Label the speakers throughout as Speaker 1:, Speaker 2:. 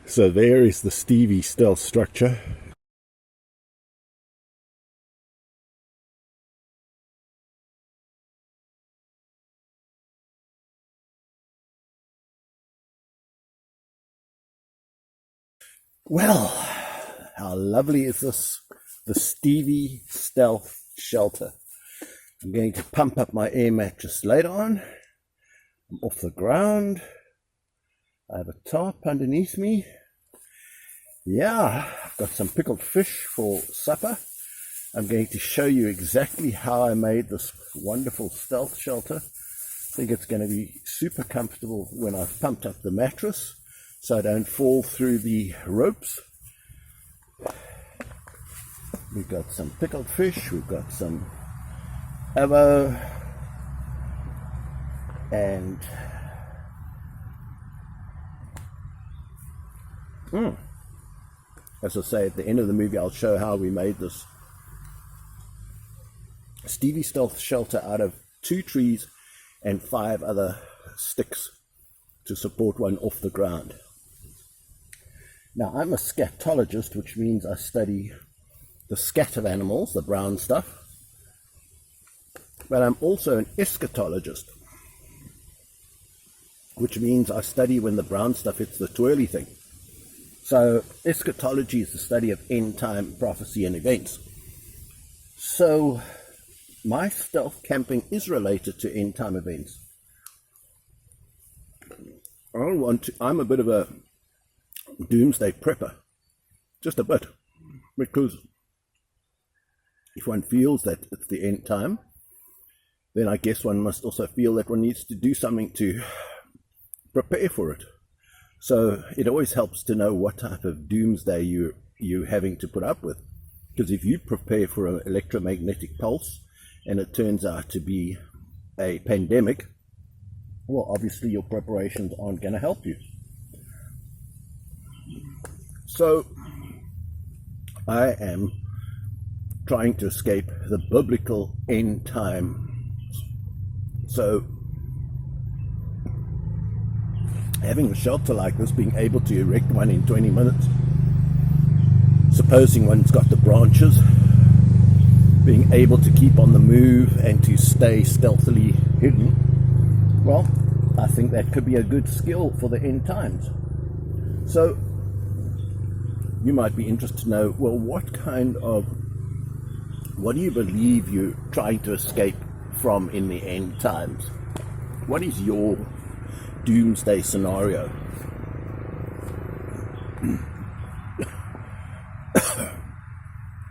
Speaker 1: So there is the Stevie stealth structure. Well, how lovely is this? The Stevie stealth shelter. I'm going to pump up my air mattress later on. I'm off the ground. I have a tarp underneath me. Yeah, I've got some pickled fish for supper. I'm going to show you exactly how I made this wonderful stealth shelter. I think it's going to be super comfortable when I've pumped up the mattress so I don't fall through the ropes. We've got some pickled fish, we've got some avo, and as I say, at the end of the movie I'll show how we made this Stevie stealth shelter out of 2 trees and 5 other sticks to support one off the ground. Now, I'm a scatologist, which means I study the scat of animals, the brown stuff, but I'm also an eschatologist, which means I study when the brown stuff hits the twirly thing. So eschatology is the study of end time prophecy and events. So my stealth camping is related to end time events. I'm a bit of a doomsday prepper, just a bit, because if one feels that it's the end time, then I guess one must also feel that one needs to do something to prepare for it. So it always helps to know what type of doomsday you're having to put up with, because if you prepare for an electromagnetic pulse and it turns out to be a pandemic, well, obviously your preparations aren't going to help you. So I am trying to escape the biblical end time. So having a shelter like this, being able to erect one in 20 minutes, supposing one's got the branches, being able to keep on the move and to stay stealthily hidden, well, I think that could be a good skill for the end times. So you might be interested to know, well, what do you believe you're trying to escape from in the end times? What is your doomsday scenario?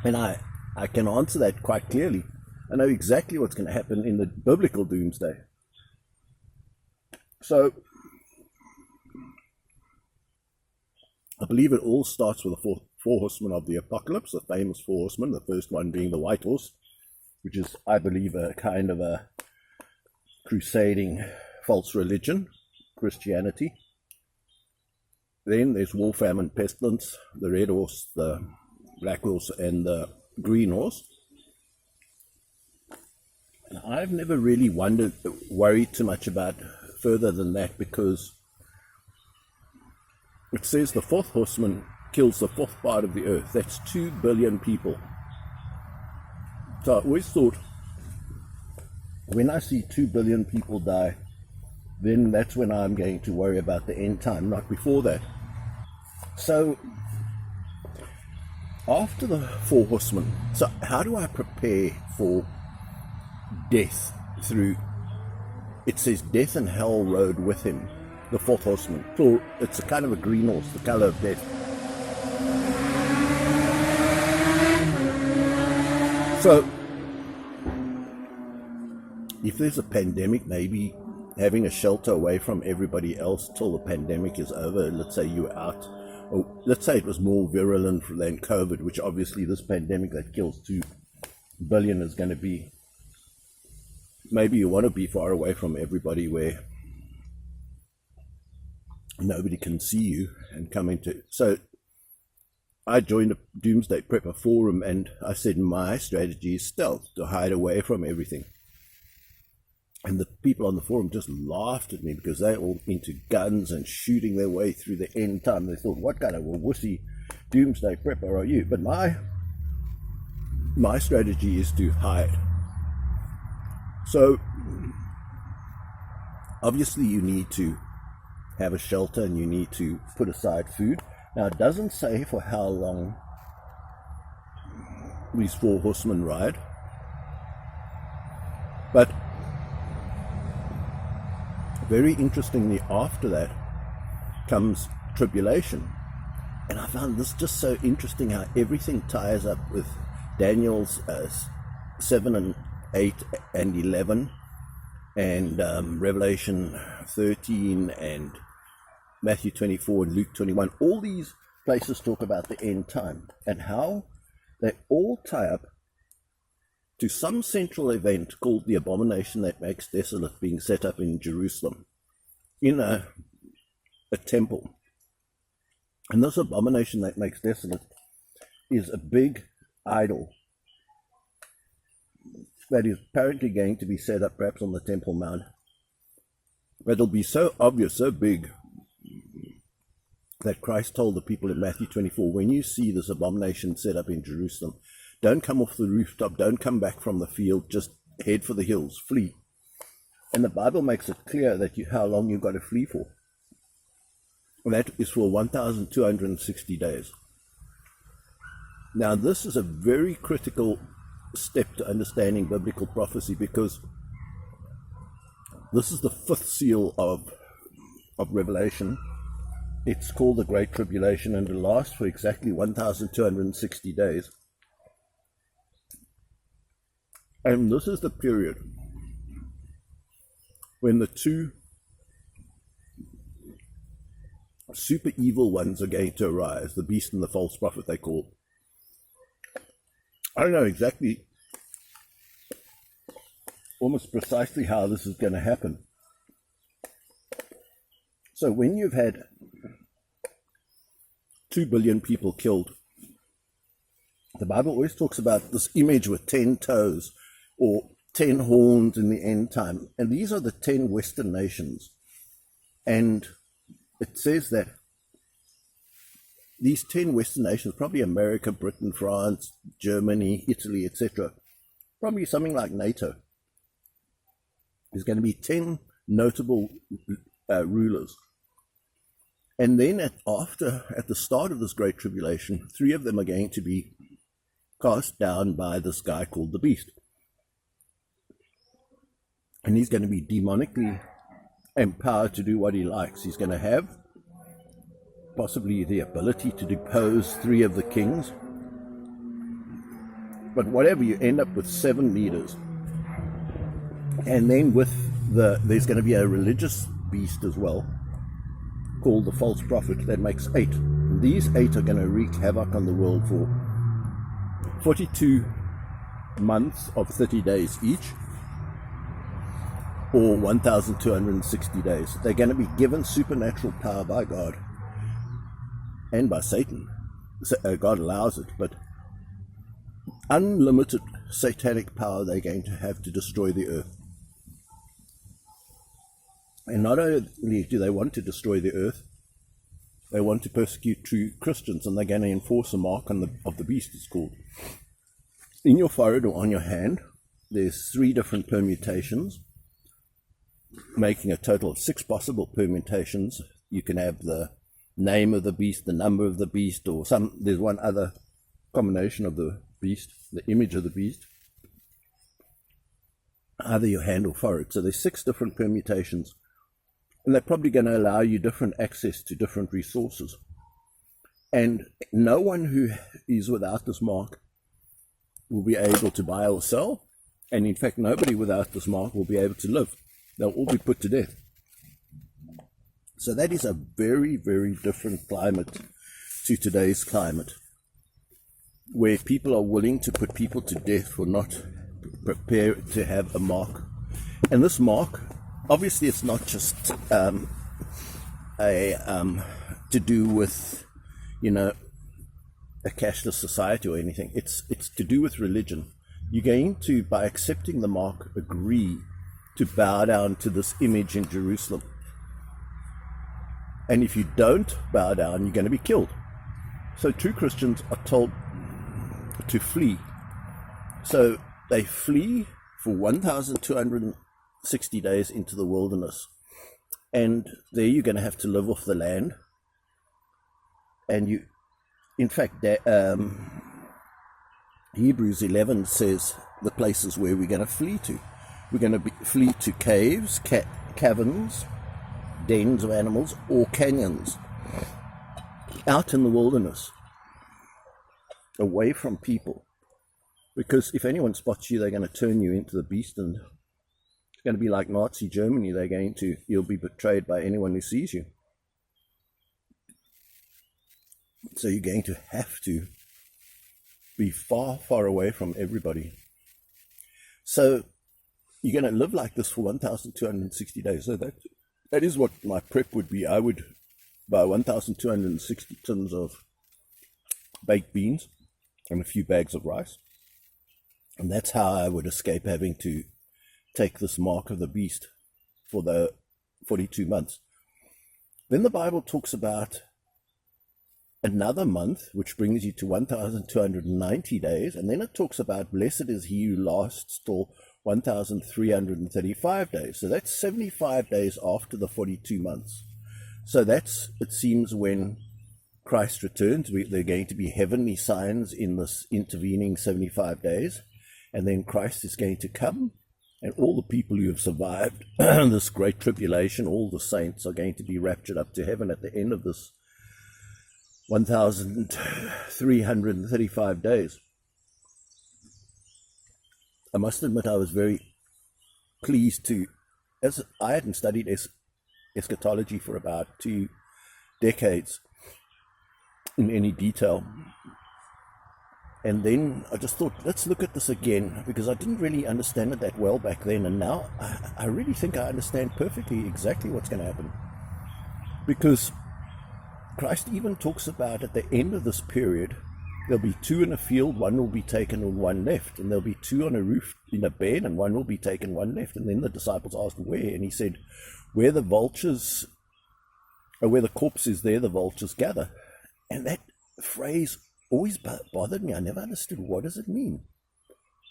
Speaker 1: And I can answer that quite clearly. I know exactly what's going to happen in the biblical doomsday. So I believe it all starts with the four horsemen of the apocalypse, the famous 4 horsemen, the first one being the white horse, which is, I believe, a kind of a crusading false religion, Christianity. Then there's war, famine, pestilence, the red horse, the black horse, and the green horse. And I've never really worried too much about further than that, because it says the 4th horseman kills the 4th part of the earth. That's 2 billion people. So I always thought, when I see 2 billion people die, then that's when I'm going to worry about the end time, not before that. So after the 4 horsemen, so how do I prepare for death through, it says death and hell rode with him, the 4th horseman. So it's a kind of a green horse, the color of death. So if there's a pandemic, maybe having a shelter away from everybody else till the pandemic is over. Let's say you were out, or let's say it was more virulent than COVID, which obviously this pandemic that kills 2 billion is going to be. Maybe you want to be far away from everybody where nobody can see you and come into. So I joined a Doomsday Prepper forum, and I said my strategy is stealth, to hide away from everything. And the people on the forum just laughed at me because they're all into guns and shooting their way through the end time. They thought, what kind of a wussy doomsday prepper are you? But my strategy is to hide. So obviously you need to have a shelter and you need to put aside food. Now it doesn't say for how long these 4 horsemen ride, but very interestingly, after that comes tribulation. And I found this just so interesting how everything ties up with Daniel's 7 and 8 and 11 and Revelation 13 and Matthew 24 and Luke 21. All these places talk about the end time and how they all tie up to some central event called the abomination that makes desolate being set up in Jerusalem, in a temple. And this abomination that makes desolate is a big idol that is apparently going to be set up perhaps on the Temple Mount. But it'll be so obvious, so big, that Christ told the people in Matthew 24, when you see this abomination set up in Jerusalem, don't come off the rooftop, don't come back from the field, just head for the hills, flee. And the Bible makes it clear that how long you've got to flee for. And that is for 1,260 days. Now this is a very critical step to understanding biblical prophecy, because this is the 5th seal of Revelation. It's called the Great Tribulation, and it lasts for exactly 1,260 days. And this is the period when the 2 super evil ones are going to arise, the beast and the false prophet, they call. I don't know exactly, almost precisely how this is going to happen. So when you've had 2 billion people killed, the Bible always talks about this image with 10 toes or 10 horns in the end time. And these are the 10 Western nations. And it says that these 10 Western nations, probably America, Britain, France, Germany, Italy, etc., probably something like NATO, is going to be 10 notable rulers. And then at the start of this Great Tribulation, 3 of them are going to be cast down by this guy called the Beast. And he's going to be demonically empowered to do what he likes. He's going to have possibly the ability to depose 3 of the kings. But whatever, you end up with 7 leaders. And then there's going to be a religious beast as well, called the false prophet, that makes 8. These 8 are going to wreak havoc on the world for 42 months of 30 days each, or 1,260 days. They're going to be given supernatural power by God and by Satan. God allows it, but unlimited satanic power they're going to have to destroy the earth. And not only do they want to destroy the earth, they want to persecute true Christians, and they're going to enforce a mark of the beast, it's called. In your forehead or on your hand, there's 3 different permutations, making a total of 6 possible permutations. You can have the name of the beast, the number of the beast, or there's one other combination of the beast, the image of the beast, either your hand or forehead. So there's 6 different permutations, and they're probably going to allow you different access to different resources. And no one who is without this mark will be able to buy or sell, and in fact nobody without this mark will be able to live. They'll all be put to death. So that is a very, very different climate to today's climate, where people are willing to put people to death for not prepared to have a mark. And this mark, obviously it's not just to do with, a cashless society or anything. It's to do with religion. You're going to, by accepting the mark, agree to bow down to this image in Jerusalem. And if you don't bow down, you're going to be killed. So true Christians are told to flee. So they flee for 1,260 days into the wilderness. And there you're going to have to live off the land. And you, in fact, Hebrews 11 says the places where we're going to flee to. We're going to flee to caves, caverns, dens of animals, or canyons. Out in the wilderness. Away from people. Because if anyone spots you, they're going to turn you into the beast, and it's going to be like Nazi Germany. You'll be betrayed by anyone who sees you. So you're going to have to be far, far away from everybody. So you're going to live like this for 1,260 days. So that is what my prep would be. I would buy 1,260 tons of baked beans and a few bags of rice. And that's how I would escape having to take this mark of the beast for the 42 months. Then the Bible talks about another month, which brings you to 1,290 days. And then it talks about blessed is he who lasts till 1,335 days. So that's 75 days after the 42 months. So that's, it seems, when Christ returns. There are going to be heavenly signs in this intervening 75 days. And then Christ is going to come, and all the people who have survived this great tribulation, all the saints, are going to be raptured up to heaven at the end of this 1,335 days. I must admit I was very pleased to, as I hadn't studied eschatology for about 2 decades in any detail. And then I just thought, let's look at this again, because I didn't really understand it that well back then. And now I really think I understand perfectly exactly what's going to happen. Because Christ even talks about at the end of this period, there'll be 2 in a field, 1 will be taken and 1 left. And there'll be 2 on a roof in a bed and 1 will be taken, 1 left. And then the disciples asked, where? And he said, where the corpse is, there the vultures gather. And that phrase always bothered me. I never understood, what does it mean?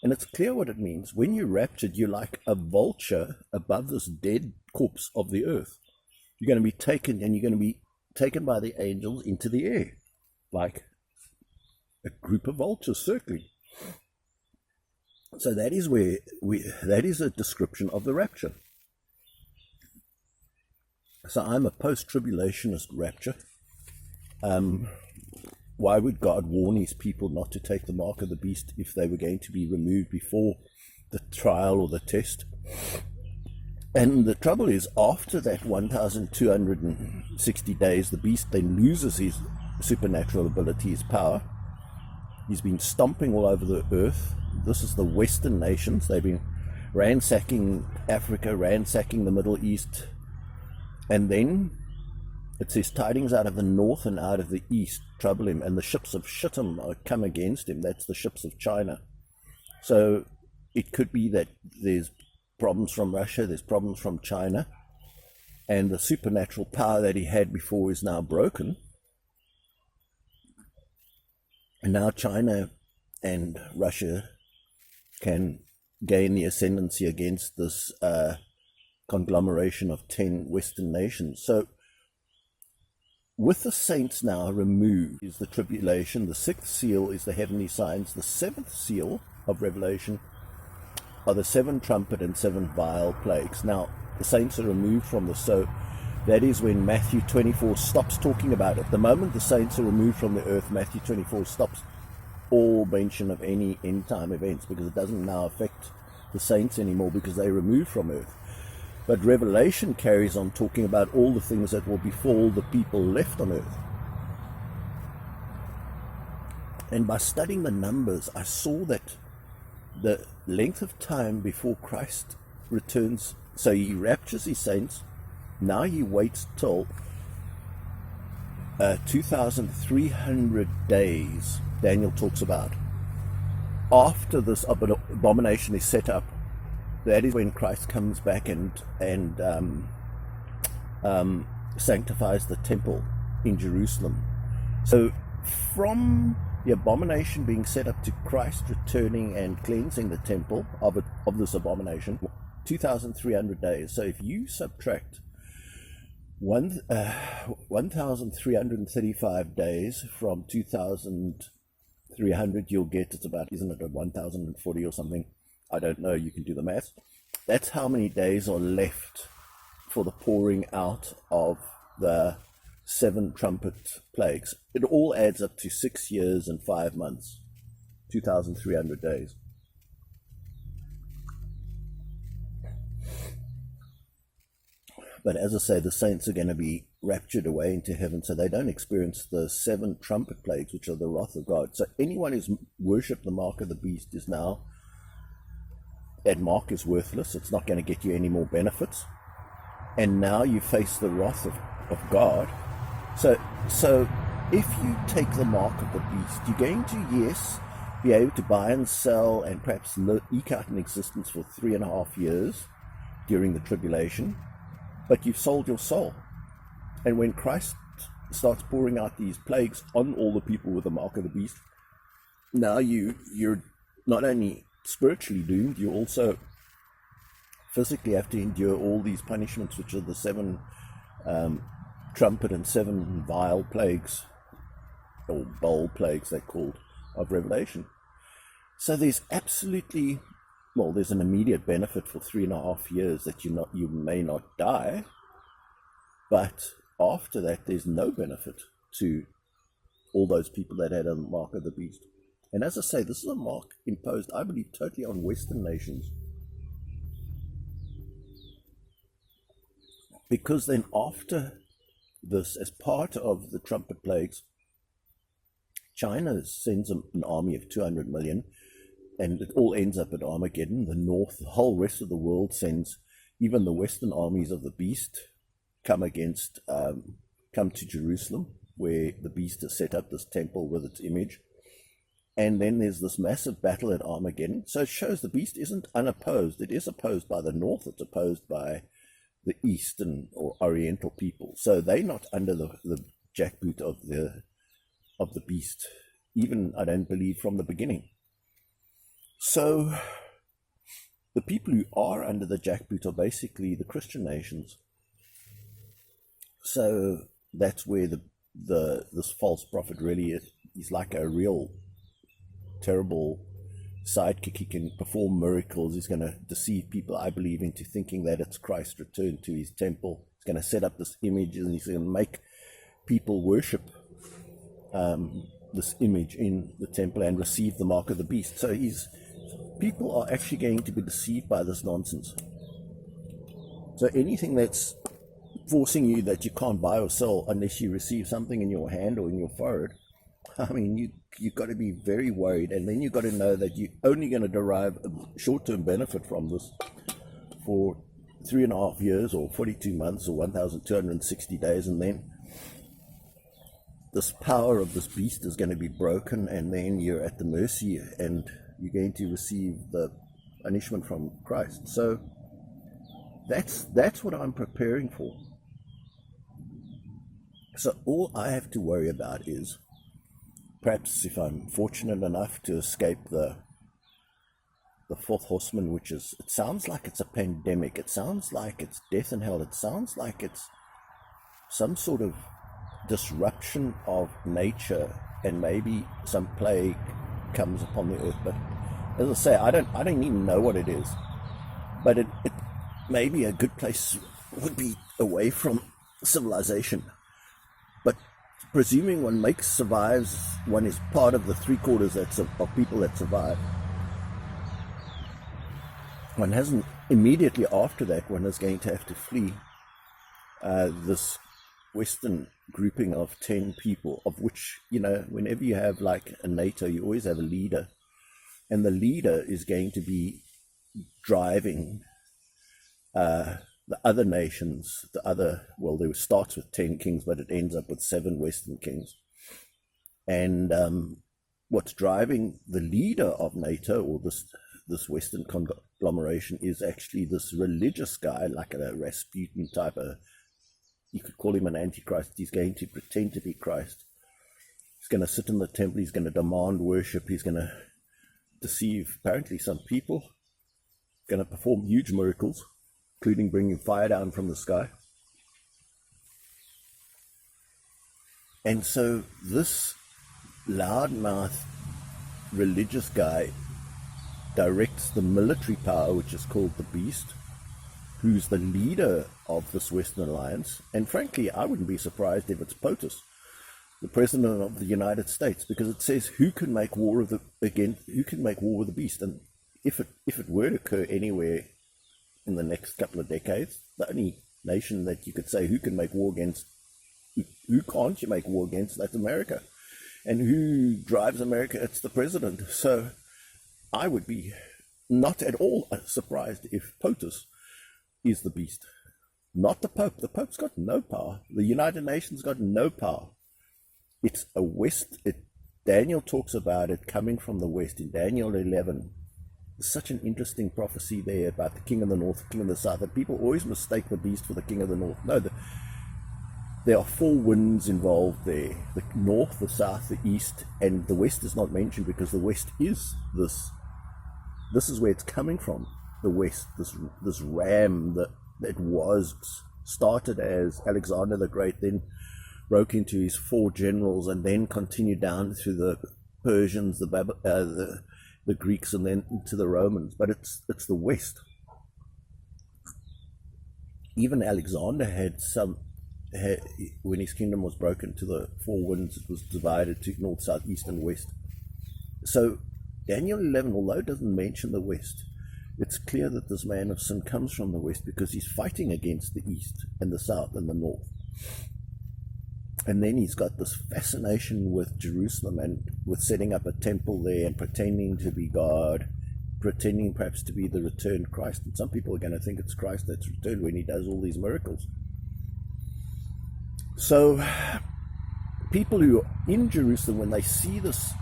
Speaker 1: And it's clear what it means. When you're raptured, you're like a vulture above this dead corpse of the earth. You're going to be taken, and you're going to be taken by the angels into the air, like a group of vultures circling. So that is that is a description of the rapture. So I'm a post-tribulationist rapture. Why would God warn his people not to take the mark of the beast if they were going to be removed before the trial or the test? And the trouble is, after that 1,260 days, the beast then loses his supernatural ability, his power. He's been stomping all over the earth. This is the Western nations. They've been ransacking Africa, ransacking the Middle East. And then it says tidings out of the north and out of the east trouble him, and the ships of Shittim come against him. That's the ships of China. So it could be that there's problems from Russia, there's problems from China, and the supernatural power that he had before is now broken. And now China and Russia can gain the ascendancy against this conglomeration of 10 Western nations. So with the saints now removed is the tribulation. The 6th seal is the heavenly signs. The 7th seal of Revelation are the 7 trumpet and 7 vial plagues. Now, the saints are removed from this. So that is when Matthew 24 stops talking about it. The moment the saints are removed from the earth, Matthew 24 stops all mention of any end-time events, because it doesn't now affect the saints anymore because they're removed from earth. But Revelation carries on talking about all the things that will befall the people left on earth. And by studying the numbers, I saw that the length of time before Christ returns, so he raptures his saints, now he waits till 2,300 days, Daniel talks about, after this abomination is set up. that is when Christ comes back and sanctifies the temple in Jerusalem. So from the abomination being set up to Christ returning and cleansing the temple of this abomination, 2,300 days. So if you subtract 1,335 days from 2,300, you'll get, it's about, isn't it, 1,040 or something? I don't know, you can do the math. That's how many days are left for the pouring out of the 7 trumpet plagues. It all adds up to 6 years and 5 months, 2,300 days. But as I say, the saints are going to be raptured away into heaven, so they don't experience the 7 trumpet plagues, which are the wrath of God. So anyone who's worshipped the mark of the beast is now, that mark is worthless. It's not going to get you any more benefits. And now you face the wrath of God. So if you take the mark of the beast, you're going to, yes, be able to buy and sell and perhaps eke out an existence for 3.5 years during the tribulation, but you've sold your soul. And when Christ starts pouring out these plagues on all the people with the mark of the beast, now you're not only spiritually doomed, you also physically have to endure all these punishments, which are the 7 trumpet and 7 vial plagues, or bowl plagues they're called, of Revelation. So there's absolutely, well, there's an immediate benefit for 3.5 years that you may not die, but after that there's no benefit to all those people that had a mark of the beast. And as I say, this is a mark imposed, I believe, totally on Western nations. Because then after this, as part of the trumpet plagues, China sends an army of 200 million, and it all ends up at Armageddon. The North, the whole rest of the world sends, even the Western armies of the beast come to Jerusalem, where the beast has set up this temple with its image. And then there's this massive battle at Armageddon. So it shows the beast isn't unopposed. It is opposed by the North. It's opposed by the Eastern or Oriental people. So they're not under the jackboot of the beast, even, I don't believe, from the beginning. So the people who are under the jackboot are basically the Christian nations. So that's where this false prophet really is. He's like a real terrible sidekick. He can perform miracles. He's going to deceive people, I believe, into thinking that it's Christ returned to his temple. He's going to set up this image, and he's going to make people worship this image in the temple and receive the mark of the beast. So people are actually going to be deceived by this nonsense. So anything that's forcing you that you can't buy or sell unless you receive something in your hand or in your forehead, I mean, you've got to be very worried. And then you've got to know that you're only going to derive a short-term benefit from this for 3.5 years or 42 months or 1,260 days, and then this power of this beast is going to be broken, and then you're at the mercy and you're going to receive the punishment from Christ. So that's what I'm preparing for. So all I have to worry about is, perhaps if I'm fortunate enough to escape the fourth horseman, which is, it sounds like it's a pandemic, it sounds like it's death and hell, it sounds like it's some sort of disruption of nature, and maybe some plague comes upon the earth. But as I say, I don't even know what it is, but it maybe a good place would be away from civilization. But presuming one survives, one is part of the 3/4 of people that survive. One hasn't, immediately after that, one is going to have to flee this Western grouping of 10 people, of which, whenever you have like a NATO, you always have a leader. And the leader is going to be driving the other nations, well, it starts with 10 kings, but it ends up with 7 Western kings. And what's driving the leader of NATO, or this Western conglomeration is actually this religious guy, like a Rasputin type. You could call him an antichrist. He's going to pretend to be Christ. He's going to sit in the temple. He's going to demand worship. He's going to deceive apparently some people. Going to perform huge miracles, including bringing fire down from the sky. And so this loudmouth religious guy directs the military power, which is called the Beast, who's the leader of this Western alliance. And frankly, I wouldn't be surprised if it's POTUS, the President of the United States, because it says who can make war with the Beast. And if it were to occur anywhere in the next couple of decades, the only nation that you could say who can make war against, who can't you make war against, that's America. And who drives America? It's the president. So I would be not at all surprised if POTUS is the Beast, not the Pope. The Pope's got no power. The United Nations got no power. It's a West. Daniel talks about it coming from the West in Daniel 11. There's such an interesting prophecy there about the king of the north, the king of the south, and people always mistake the beast for the king of the north. No, there are four winds involved there: the north, the south, the east, and the west is not mentioned because the west is this. This is where it's coming from. The west, this ram that was started as Alexander the Great, then broke into his four generals, and then continued down through the Persians, the Greeks, and then to the Romans. But it's the west. Even Alexander when his kingdom was broken to the four winds, it was divided to north, south, east, and west. So Daniel 11, although it doesn't mention the west, it's clear that this man of sin comes from the west because he's fighting against the east and the south and the north. And then he's got this fascination with Jerusalem and with setting up a temple there and pretending to be God, pretending perhaps to be the returned Christ. And some people are going to think it's Christ that's returned when he does all these miracles. So people who are in Jerusalem, when they see this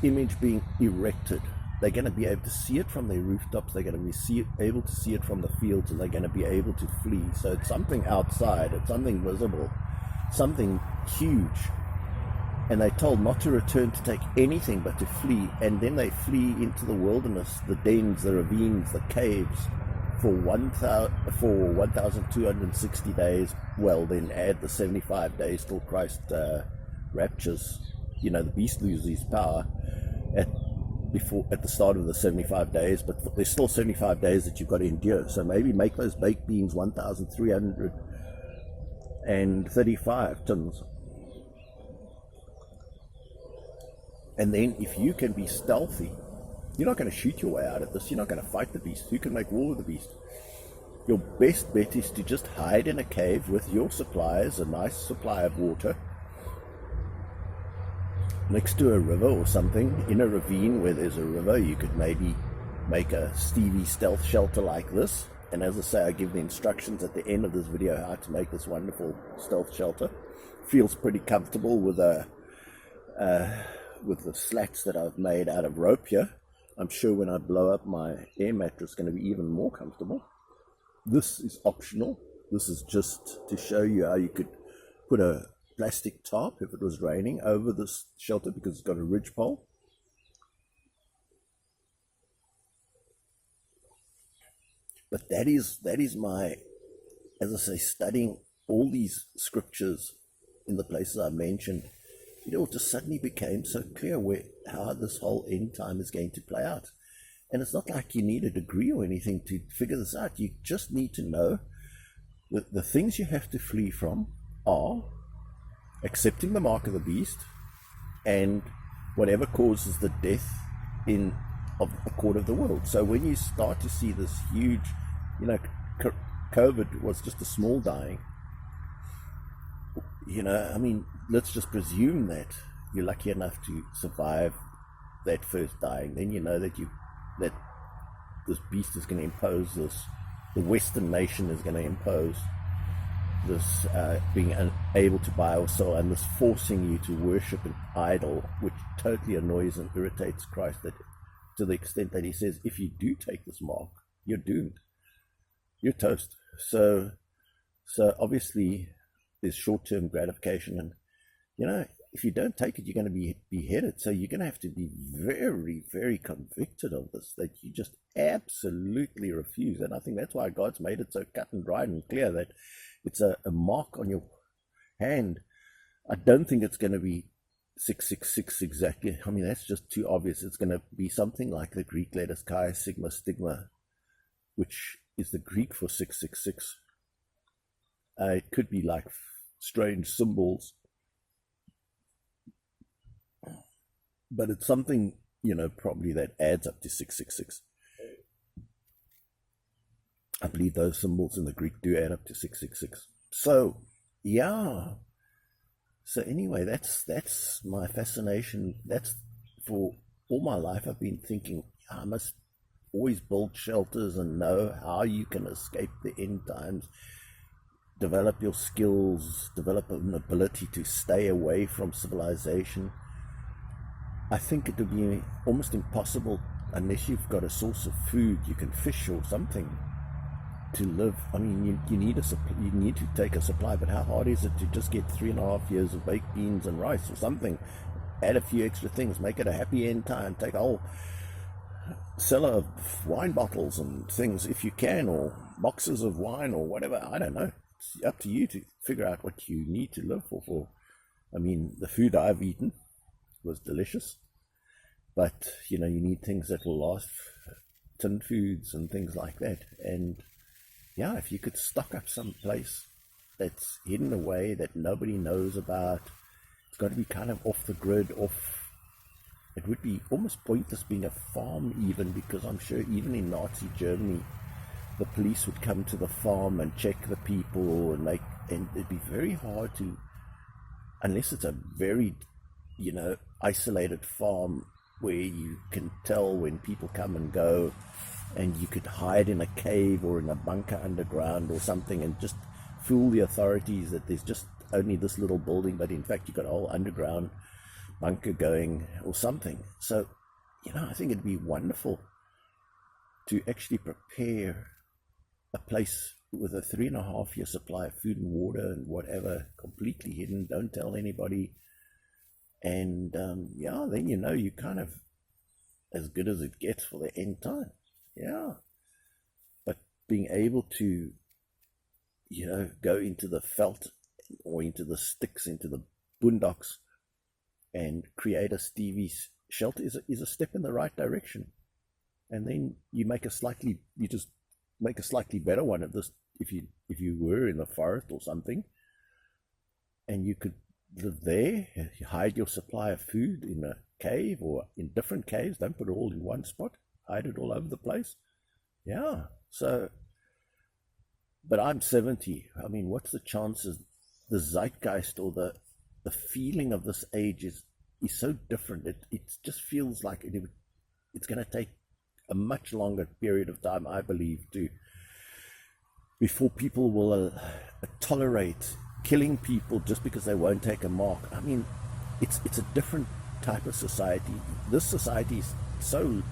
Speaker 1: image being erected, they're going to be able to see it from their rooftops, they're going to be able to see it from the fields, and they're going to be able to flee. So it's something outside, it's something visible, something huge. And they're told not to return to take anything but to flee. And then they flee into the wilderness, the dens, the ravines, the caves, for 1,260 days. Well, then add the 75 days till Christ raptures. The beast loses his power at the start of the 75 days, but there's still 75 days that you've got to endure. So maybe make those baked beans 1,335 tons. And then if you can be stealthy, you're not going to shoot your way out of this. You're not going to fight the beast. Who can make war with the beast? Your best bet is to just hide in a cave with your supplies, a nice supply of water, next to a river or something. In a ravine where there's a river, you could maybe make a Stevie stealth shelter like this. And as I say, I give the instructions at the end of this video how to make this wonderful stealth shelter. Feels pretty comfortable with the slats that I've made out of rope here. I'm sure when I blow up my air mattress, it's going to be even more comfortable. This is optional. This is just to show you how you could put a plastic tarp, if it was raining, over this shelter because it's got a ridge pole. But that is my, as I say, studying all these scriptures in the places I mentioned, it just suddenly became so clear how this whole end time is going to play out. And it's not like you need a degree or anything to figure this out. You just need to know that the things you have to flee from are accepting the mark of the beast and whatever causes the death of a quarter of the world. So when you start to see this huge, COVID was just a small dying. Let's just presume that you're lucky enough to survive that first dying. Then you know that this beast is going to impose this. The Western nation is going to impose this being unable to buy or sell, and this forcing you to worship an idol, which totally annoys and irritates Christ. That to the extent that he says, if you do take this mark, you're doomed. You're toast. So obviously there's short-term gratification, and if you don't take it, you're going to be beheaded. So you're going to have to be very, very convicted of this, that you just absolutely refuse. And I think that's why God's made it so cut and dried and clear, that it's a mark on your hand. I don't think it's going to be 666 exactly. I mean, that's just too obvious. It's going to be something like the Greek letters chi, sigma, stigma, which is the Greek for 666. It could be like strange symbols, but it's something, probably that adds up to 666. I believe those symbols in the Greek do add up to 666. So, yeah. So anyway, that's my fascination. That's for all my life I've been thinking, I must always build shelters and know how you can escape the end times, develop your skills, develop an ability to stay away from civilization. I think it would be almost impossible unless you've got a source of food. You can fish or something to live. I mean, you need you need to take a supply, but how hard is it to just get 3.5 years of baked beans and rice or something? Add a few extra things, make it a happy end time, take a whole cellar of wine bottles and things if you can, or boxes of wine or whatever. I don't know. It's up to you to figure out what you need to live for. I mean, the food I've eaten was delicious, but you need things that will last, tin foods and things like that. And yeah, if you could stock up some place that's hidden away that nobody knows about, it's got to be kind of off the grid, it would be almost pointless being a farm even, because I'm sure even in Nazi Germany the police would come to the farm and check the people and it'd be very hard to, unless it's a very isolated farm where you can tell when people come and go, and you could hide in a cave or in a bunker underground or something and just fool the authorities that there's just only this little building, but in fact you've got a whole underground bunker going or something. So I think it'd be wonderful to actually prepare a place with a 3.5 year supply of food and water and whatever, completely hidden, don't tell anybody. And then you kind of as good as it gets for the end time. Yeah. But being able to go into the veld or into the sticks, into the boondocks, and create a Stevie shelter is a step in the right direction. And then you just make a slightly better one of this if you were in the forest or something, and you could live there. You hide your supply of food in a cave or in different caves. Don't put it all in one spot. Hide it all over the place. Yeah. So, but I'm 70. I mean, what's the chances? The zeitgeist or the feeling of this age is so different. It just feels like it's going to take a much longer period of time, I believe, before people will tolerate killing people just because they won't take a mark. I mean, it's a different type of society. This society is so,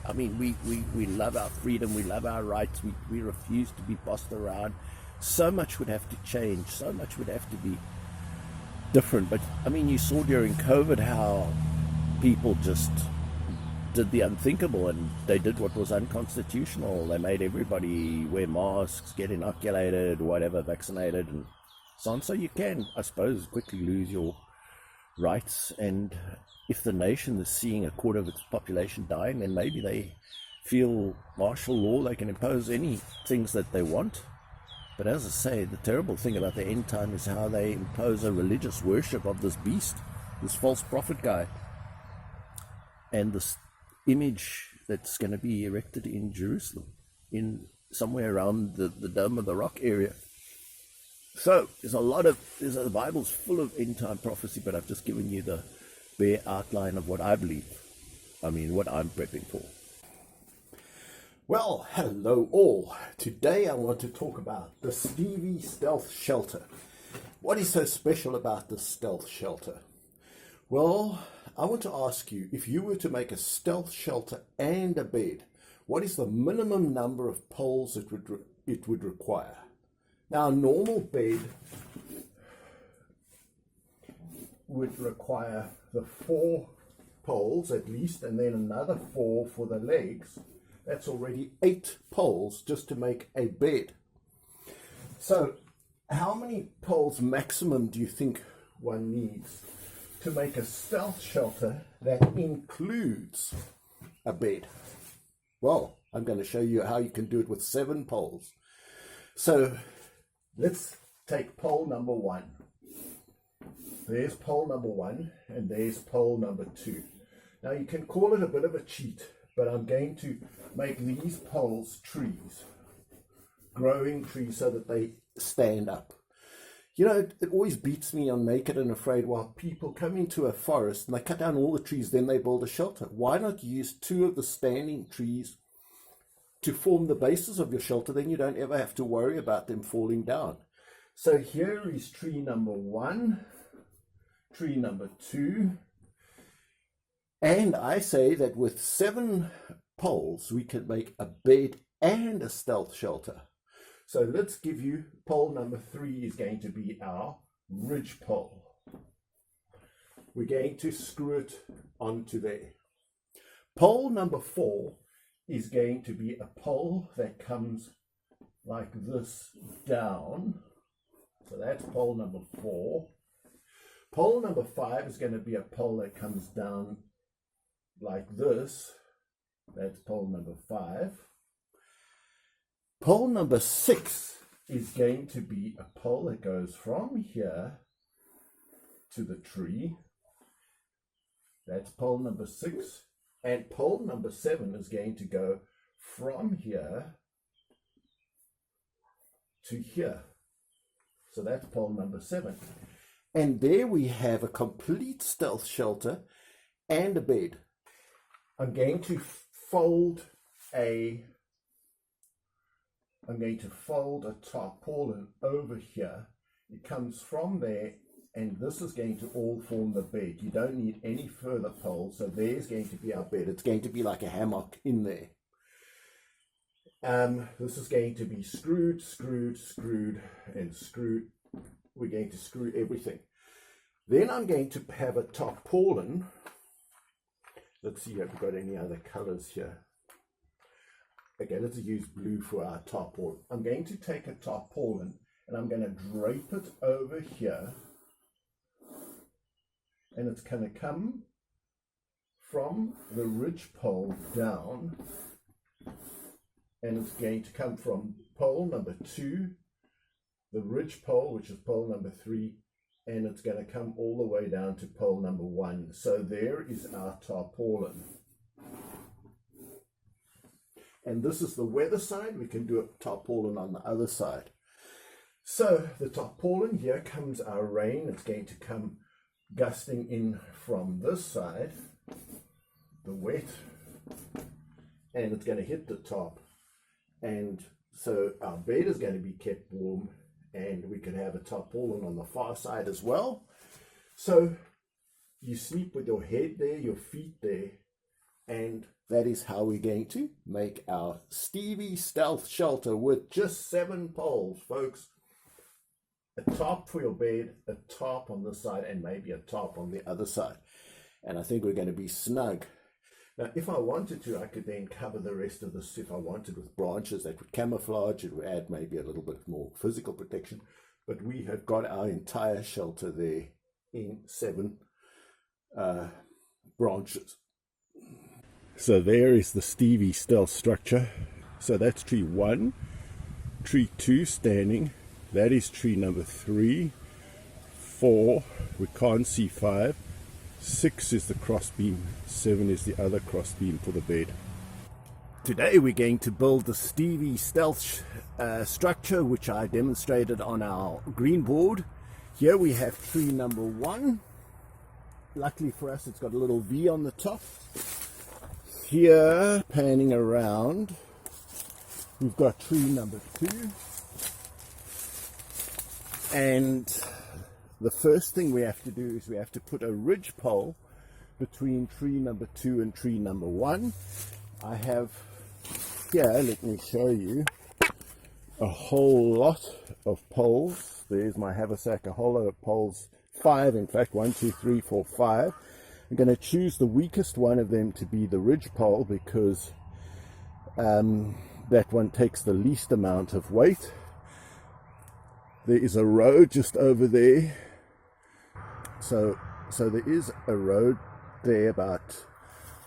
Speaker 1: I mean, we love our freedom, we love our rights, we refuse to be bossed around. So much would have to change, so much would have to be different. But I mean, you saw during COVID how people just did the unthinkable, and they did what was unconstitutional. They made everybody wear masks, get inoculated, whatever, vaccinated, and so on. So you can, I suppose, quickly lose your rights. And if the nation is seeing 1/4 of its population dying, then maybe they feel martial law, they can impose any things that they want. But as I say, the terrible thing about the end time is how they impose a religious worship of this beast, this false prophet guy, and this image that's going to be erected in Jerusalem, in somewhere around the Dome of the Rock area. So the Bible's full of end time prophecy, but I've just given you the bare outline of what I believe. I mean, what I'm prepping for. Well, hello all. Today I want to talk about the Stevie stealth shelter. What is so special about the stealth shelter? Well, I want to ask you, if you were to make a stealth shelter and a bed, what is the minimum number of poles it would require? Now, a normal bed would require the 4 poles at least, and then another 4 for the legs. That's already 8 poles just to make a bed. So how many poles maximum do you think one needs to make a stealth shelter that includes a bed? Well, I'm going to show you how you can do it with 7 poles. So let's take pole number 1. There's pole number 1, and there's pole number 2. Now you can call it a bit of a cheat, but I'm going to make these poles trees, growing trees, so that they stand up. You know, it always beats me on Naked and Afraid, while people come into a forest and they cut down all the trees, then they build a shelter. Why not use 2 of the standing trees to form the basis of your shelter? Then you don't ever have to worry about them falling down. So here is tree number 1, tree number 2, and I say that with 7 poles we can make a bed and a stealth shelter. So let's give you, pole number 3 is going to be our ridge pole. We're going to screw it onto there. Pole number 4 is going to be a pole that comes like this down. So that's pole number 4. Pole number 5 is going to be a pole that comes down like this. That's pole number 5. Pole number 6 is going to be a pole that goes from here to the tree. That's pole number 6. And pole number 7 is going to go from here to here. So that's pole number 7. And there we have a complete stealth shelter and a bed. I'm going to fold a tarpaulin over here. It comes from there, and this is going to all form the bed. You don't need any further poles, so there's going to be our bed. It's going to be like a hammock in there. This is going to be screwed, and screwed. We're going to screw everything. Then I'm going to have a tarpaulin. Let's see if we've got any other colors here. Okay, let's use blue for our tarpaulin. I'm going to take a tarpaulin and I'm going to drape it over here, and it's going to come from the ridge pole down, and it's going to come from pole number 2, the ridge pole, which is pole number 3, and it's going to come all the way down to pole number 1. So there is our tarpaulin. And this is the weather side. We can do a tarpaulin on the other side. So the tarpaulin, here comes our rain. It's going to come gusting in from this side, the wet, and it's going to hit the top. And so our bed is going to be kept warm, and we can have a tarpaulin on the far side as well. So you sleep with your head there, your feet there, and that is how we're going to make our Stevie stealth shelter with just 7 poles, folks. A tarp for your bed, a tarp on this side, and maybe a tarp on the other side. And I think we're going to be snug. Now, if I wanted to, I could then cover the rest of this, if I wanted, with branches that would camouflage. It would add maybe a little bit more physical protection. But we have got our entire shelter there in 7 branches. So there is the Stevie stealth structure. So that's tree 1, tree 2 standing. That is tree number 3, 4, we can't see 5, 6 is the cross beam, 7 is the other cross beam for the bed. Today we're going to build the Stevie stealth structure, which I demonstrated on our green board. Here we have tree number 1. Luckily for us, it's got a little V on the top. Here, panning around, we've got tree number 2. And the first thing we have to do is we have to put a ridge pole between tree number 2 and tree number 1. I have here, let me show you, a whole lot of poles. There's my haversack, a whole lot of poles, 5 in fact, 1, 2, 3, 4, 5. I'm going to choose the weakest one of them to be the ridge pole because that one takes the least amount of weight. There is a road just over there, so there is a road there about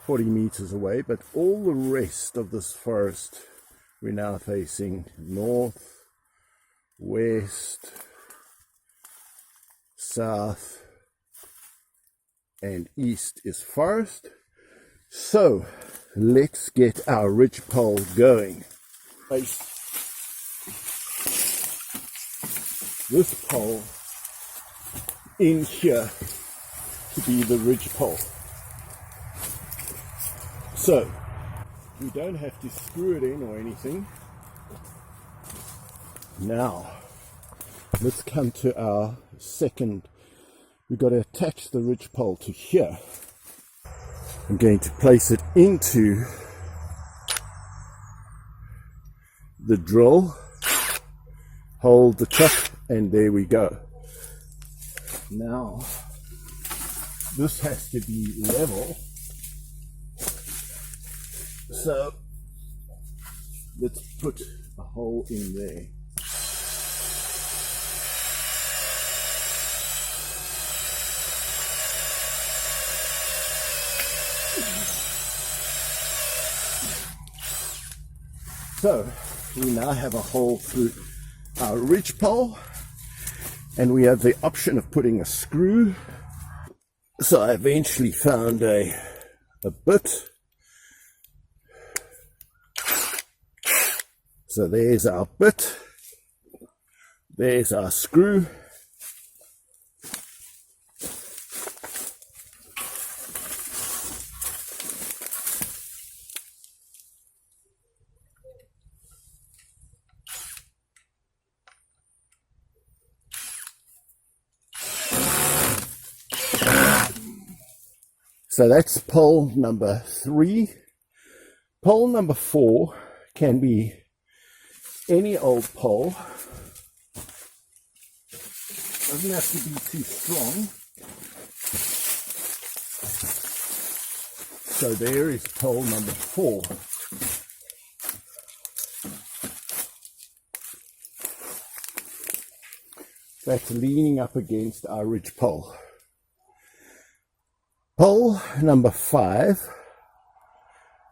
Speaker 1: 40 meters away, but all the rest of this forest we're now facing north, west, south and east is forest. So let's get our ridgepole going. Place this pole in here to be the ridgepole. So we don't have to screw it in or anything. Now let's come to our second. We've got to attach the ridgepole to here. I'm going to place it into the drill, hold the chuck, and there we go. Now this has to be level, so let's put a hole in there. So we now have a hole through our ridgepole, and we have the option of putting a screw. So I eventually found a bit. So there's our bit, there's our screw. So that's pole number 3. Pole number 4 can be any old pole. Doesn't have to be too strong. So there is pole number 4. That's leaning up against our ridgepole. Pole number 5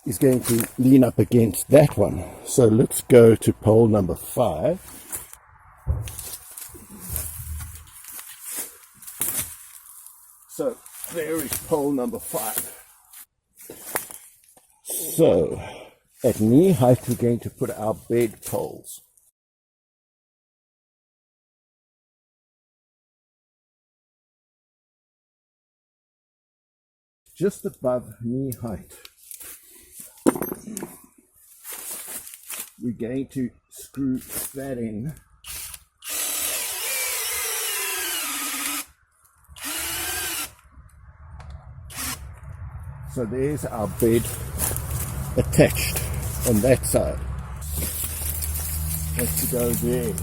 Speaker 1: is going to lean up against that one. So let's go to pole number 5. So there is pole number 5. So at knee height we're going to put our bed poles. Just above knee height. We're going to screw that in. So there's our bed attached on that side. Let's go there.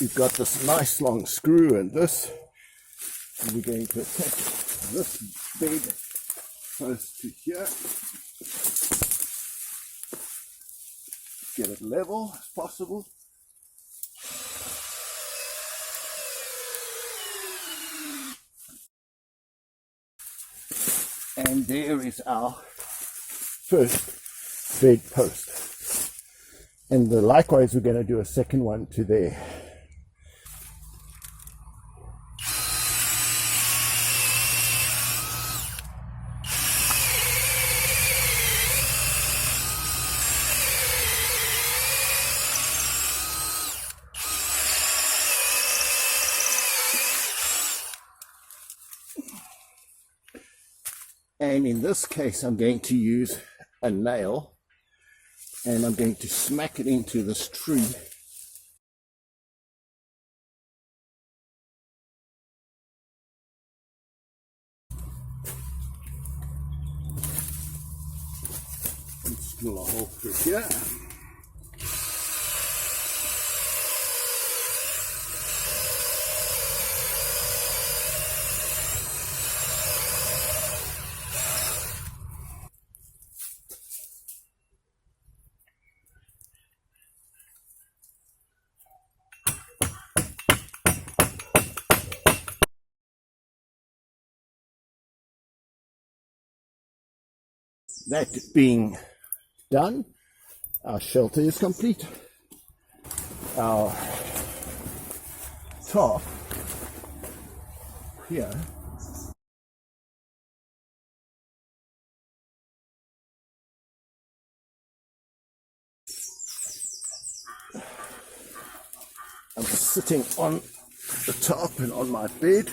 Speaker 1: We've got this nice long screw in this, and we're going to attach this bed close to here. Get it level as possible. And there is our first bed post. And likewise we're going to do a second one to there. And in this case, I'm going to use a nail and I'm going to smack it into this tree. Let's drill a hole through here. That being done, our shelter is complete. Our tarp here I'm sitting on the tarp and on my bed.